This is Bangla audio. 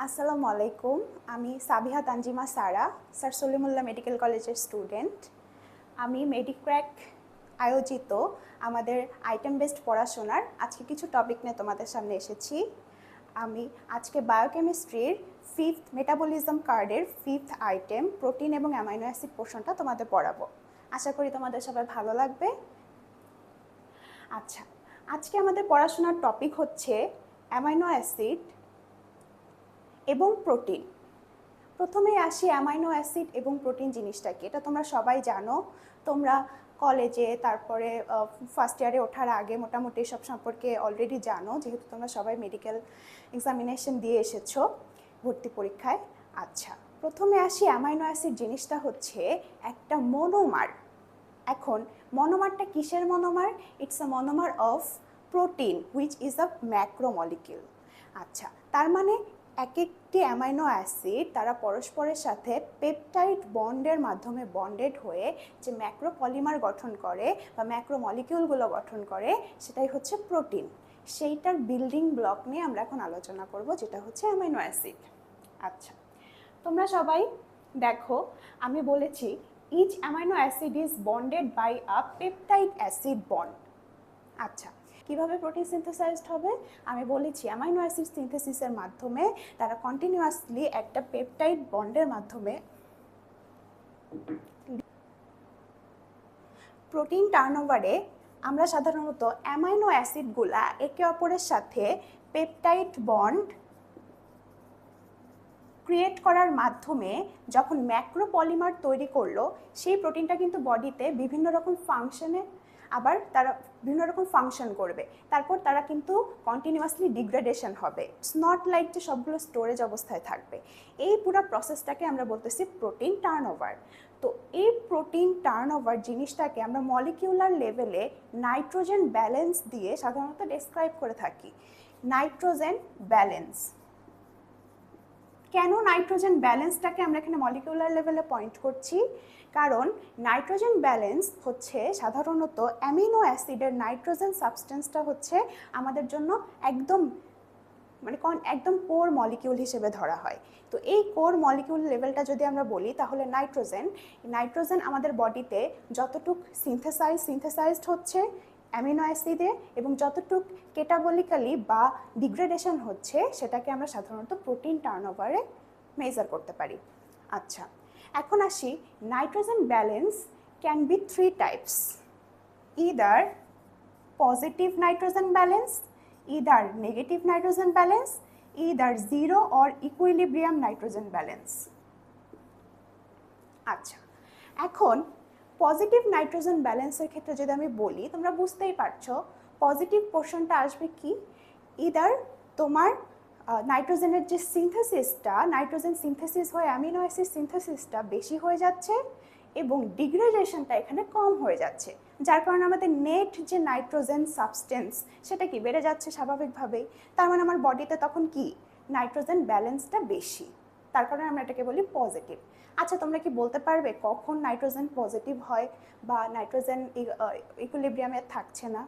আসসালামু আলাইকুম। আমি সাবিহা তানজিমা সারা, স্যার সলিমুল্লাহ মেডিকেল কলেজের স্টুডেন্ট। আমি মেডিক্র্যাক আয়োজিত আমাদের আইটেম বেসড পড়াশোনার আজকে কিছু টপিক নিয়ে তোমাদের সামনে এসেছি। আমি আজকে বায়োকেমিস্ট্রির ফিফথ মেটাবলিজম কার্ডের ফিফথ আইটেম প্রোটিন এবং অ্যামাইনো অ্যাসিড পোর্শনটা তোমাদের পড়াবো। আশা করি তোমাদের সবাই ভালো লাগবে। আচ্ছা, আজকে আমাদের পড়াশোনার টপিক হচ্ছে অ্যামাইনো অ্যাসিড এবং প্রোটিন। প্রথমে আসি অ্যামাইনো অ্যাসিড এবং প্রোটিন জিনিসটা কি। এটা তোমরা সবাই জানো, তোমরা কলেজে তারপরে ফার্স্ট ইয়ারে ওঠার আগে মোটামুটি সব সম্পর্কে অলরেডি জানো, যেহেতু তোমরা সবাই মেডিকেল এক্সামিনেশন দিয়ে এসেছো ভর্তি পরীক্ষায়। আচ্ছা, প্রথমে আসি অ্যামাইনো অ্যাসিড জিনিসটা হচ্ছে একটা মনোমার। এখন মনোমারটা কিসের monomer? It's a monomer of protein which is a macromolecule. আচ্ছা, তার মানে এক একটি অ্যামাইনো অ্যাসিড তারা পরস্পরের সাথে পেপটাইড বন্ডের মাধ্যমে বন্ডেড হয়ে যে ম্যাক্রোপলিমার গঠন করে বা ম্যাক্রোমলিকিউলগুলো গঠন করে, সেটাই হচ্ছে প্রোটিন। সেইটার বিল্ডিং ব্লক নিয়ে আমরা এখন আলোচনা করব, যেটা হচ্ছে অ্যামাইনো অ্যাসিড। আচ্ছা, তোমরা সবাই দেখো, আমি বলেছি each amino acid is bonded by a peptide acid bond. আচ্ছা, কিভাবে প্রোটিন সিনথেসাইজড হবে? আমি বলেছি অ্যামাইনো অ্যাসিড সিনথেসিসের মাধ্যমে তারা কন্টিনিউয়াসলি একটা পেপটাইড বন্ডের মাধ্যমে প্রোটিন টার্নওভারে আমরা সাধারণত অ্যামাইনো অ্যাসিডগুলা একে অপরের সাথে পেপটাইড বন্ড ক্রিয়েট করার মাধ্যমে যখন ম্যাক্রোপলিমার তৈরি করলো, সেই প্রোটিনটা কিন্তু বডিতে বিভিন্ন রকম ফাংশনে আবার তারা বিভিন্ন রকম ফাংশন করবে, তারপর তারা কিন্তু কন্টিনিউয়াসলি ডিগ্রেডেশন হবে। ইটস নট লাইক যে সবগুলো স্টোরেজ অবস্থায় থাকবে। এই পুরো প্রসেসটাকে আমরা বলতেছি প্রোটিন টার্নওভার। তো এই প্রোটিন টার্নওভার জিনিসটাকে আমরা মলিকিউলার লেভেলে নাইট্রোজেন ব্যালেন্স দিয়ে সাধারণত ডেসক্রাইব করে থাকি। Nitrogen balance. কেন নাইট্রোজেন ব্যালেন্সটাকে আমরা এখানে মলিকিউলার লেভেলে পয়েন্ট করছি? কারণ নাইট্রোজেন ব্যালেন্স হচ্ছে সাধারণত অ্যামিনো অ্যাসিডের নাইট্রোজেন সাবস্টেন্সটা হচ্ছে আমাদের জন্য একদম একদম কোর মলিকিউল হিসেবে ধরা হয়। তো এই কোর মলিকিউল লেভেলটা যদি আমরা বলি, তাহলে নাইট্রোজেন আমাদের বডিতে যতটুক সিনথেসাইজড হচ্ছে অ্যামিনো অ্যাসিডে এবং যতটুক কেটাবলিক্যালি বা ডিগ্রেডেশন হচ্ছে, সেটাকে আমরা সাধারণত প্রোটিন টার্নওভারে মেজার করতে পারি। আচ্ছা, এখন আসি nitrogen balance can be 3 types. Either positive nitrogen balance, either negative nitrogen balance, either zero or equilibrium nitrogen balance. আচ্ছা, এখন পজিটিভ নাইট্রোজেন ব্যালেন্সের ক্ষেত্রে যদি আমি বলি, তোমরা বুঝতেই পারছো পজিটিভ পোর্শনটা আসবে কি, ইদার তোমার নাইট্রোজেনের যে নাইট্রোজেন সিনথেসিস হয়ে অ্যামিনো অ্যাসিড সিনথেসিসটা বেশি হয়ে যাচ্ছে এবং ডিগ্রেডেশনটা এখানে কম হয়ে যাচ্ছে, যার কারণে আমাদের নেট যে নাইট্রোজেন সাবস্টেন্স সেটা কি বেড়ে যাচ্ছে স্বাভাবিকভাবেই। তার মানে আমার বডিতে তখন কি নাইট্রোজেন ব্যালেন্সটা বেশি, তার কারণে আমরা এটাকে বলি পজিটিভ। আচ্ছা, তোমরা কি বলতে পারবে কখন নাইট্রোজেন পজিটিভ হয় বা নাইট্রোজেন ইকুইলিব্রিয়ামে থাকছে না?